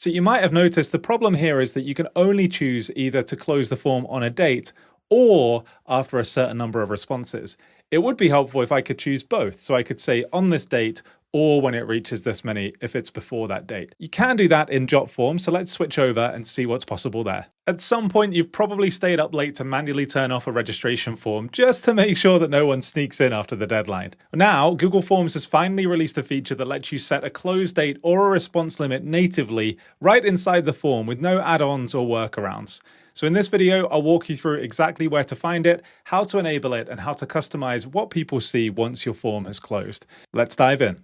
So you might have noticed the problem here is that you can only choose either to close the form on a date or after a certain number of responses. It would be helpful if I could choose both. So I could say on this date or when it reaches this many if it's before that date. You can do that in Jotform, so let's switch over and see what's possible there. At some point, you've probably stayed up late to manually turn off a registration form just to make sure that no one sneaks in after the deadline. Now, Google Forms has finally released a feature that lets you set a close date or a response limit natively right inside the form with no add-ons or workarounds. So in this video, I'll walk you through exactly where to find it, how to enable it, and how to customize what people see once your form has closed. Let's dive in.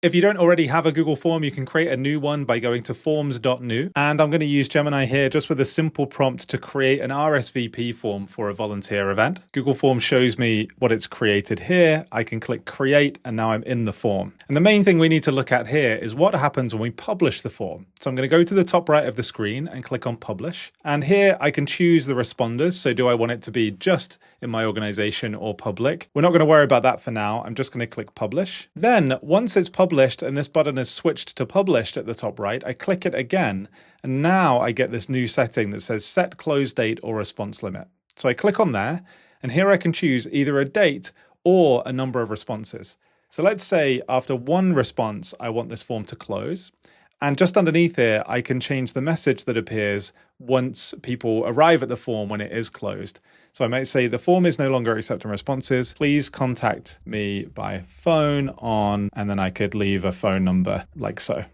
If you don't already have a Google form, you can create a new one by going to forms.new. And I'm going to use Gemini here just with a simple prompt to create an RSVP form for a volunteer event. Google Forms shows me what it's created here. I can click create and now I'm in the form. And the main thing we need to look at here is what happens when we publish the form. So I'm going to go to the top right of the screen and click on publish. And here I can choose the responders. So do I want it to be just in my organization or public? We're not going to worry about that for now. I'm just going to click publish. Then once it's published and this button is switched to published at the top right, I click it again, and now I get this new setting that says set close date or response limit. So I click on there, and here I can choose either a date or a number of responses. So let's say after one response, I want this form to close. And just underneath here, I can change the message that appears once people arrive at the form when it is closed. So I might say the form is no longer accepting responses. Please contact me by phone on, and then I could leave a phone number like so.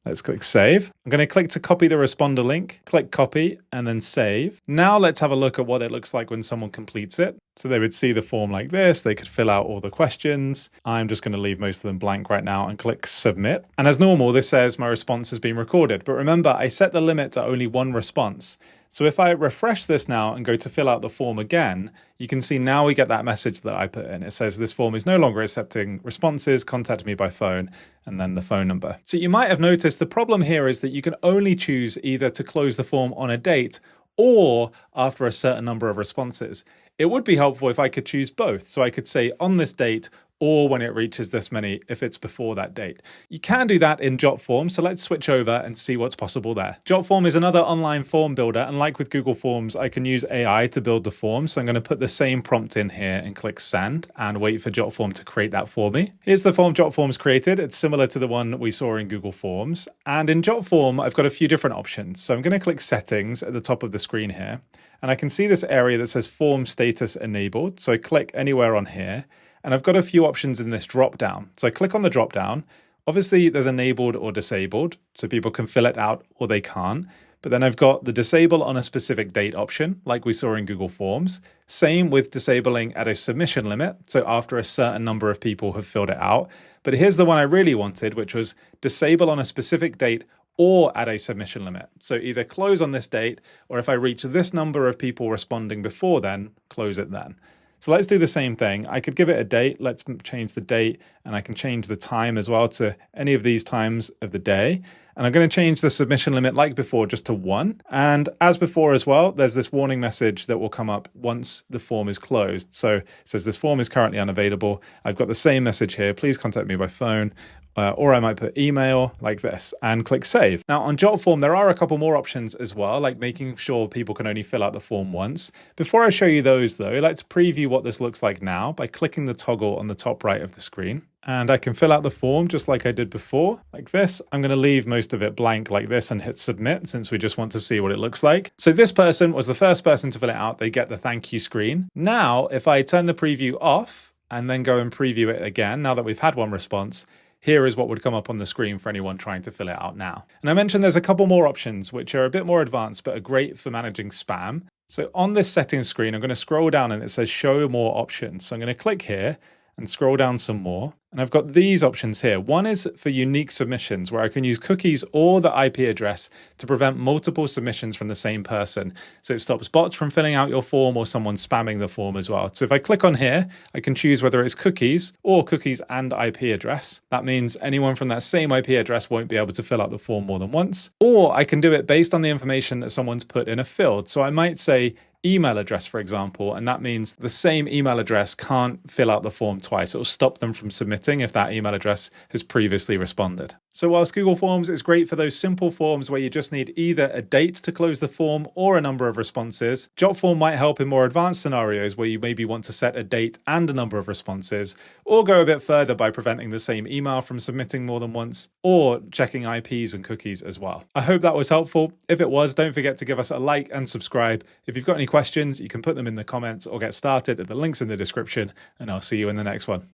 Let's click save. I'm going to click to copy the responder link, click copy, and then save. Now let's have a look at what it looks like when someone completes it. So they would see the form like this. They could fill out all the questions. I'm just going to leave most of them blank right now and click submit. And as normal, this says my response has been recorded. But remember, I set the limit to only one response. So if I refresh this now and go to fill out the form again, you can see now we get that message that I put in. It says this form is no longer accepting responses, contact me by phone, and then the phone number. So you might have noticed the problem here is that you can only choose either to close the form on a date or after a certain number of responses. It would be helpful if I could choose both. So I could say on this date or when it reaches this many if it's before that date. You can do that in Jotform, so let's switch over and see what's possible there. Jotform is another online form builder, and like with Google Forms, I can use AI to build the form. So I'm going to put the same prompt in here and click send and wait for Jotform to create that for me. Here's the form Jotform's created. It's similar to the one we saw in Google Forms. And in Jotform, I've got a few different options. So I'm going to click settings at the top of the screen here, and I can see this area that says form status enabled. So I click anywhere on here. And I've got a few options in this drop down. So I click on the drop down. Obviously there's enabled or disabled, so people can fill it out or they can't. But then I've got the disable on a specific date option, like we saw in Google Forms. Same with disabling at a submission limit, so after a certain number of people have filled it out. But here's the one I really wanted, which was disable on a specific date or at a submission limit. So either close on this date, or if I reach this number of people responding before then, close it then. So let's do the same thing. I could give it a date. Let's change the date, and I can change the time as well to any of these times of the day. And I'm going to change the submission limit like before just to 1. And as before as well, there's this warning message that will come up once the form is closed. So it says this form is currently unavailable. I've got the same message here. Please contact me by phone. Or I might put email like this and click save. Now on Jotform, there are a couple more options as well, like making sure people can only fill out the form once. Before I show you those though, let's preview what this looks like now by clicking the toggle on the top right of the screen. And I can fill out the form just like I did before, like this. I'm going to leave most of it blank like this and hit submit since we just want to see what it looks like. So this person was the first person to fill it out. They get the thank you screen. Now, if I turn the preview off and then go and preview it again, now that we've had one response, here is what would come up on the screen for anyone trying to fill it out now. And I mentioned there's a couple more options which are a bit more advanced but are great for managing spam. So on this settings screen, I'm going to scroll down and it says show more options. So I'm going to click here and scroll down some more. And I've got these options here. One is for unique submissions where I can use cookies or the IP address to prevent multiple submissions from the same person. So it stops bots from filling out your form or someone spamming the form as well. So if I click on here, I can choose whether it's cookies or cookies and IP address. That means anyone from that same IP address won't be able to fill out the form more than once. Or I can do it based on the information that someone's put in a field. So I might say email address, for example, and that means the same email address can't fill out the form twice. It will stop them from submitting if that email address has previously responded. So whilst Google Forms is great for those simple forms where you just need either a date to close the form or a number of responses, Jotform might help in more advanced scenarios where you maybe want to set a date and a number of responses, or go a bit further by preventing the same email from submitting more than once, or checking IPs and cookies as well. I hope that was helpful. If it was, don't forget to give us a like and subscribe. If you've got any questions, you can put them in the comments or get started at the links in the description, and I'll see you in the next one.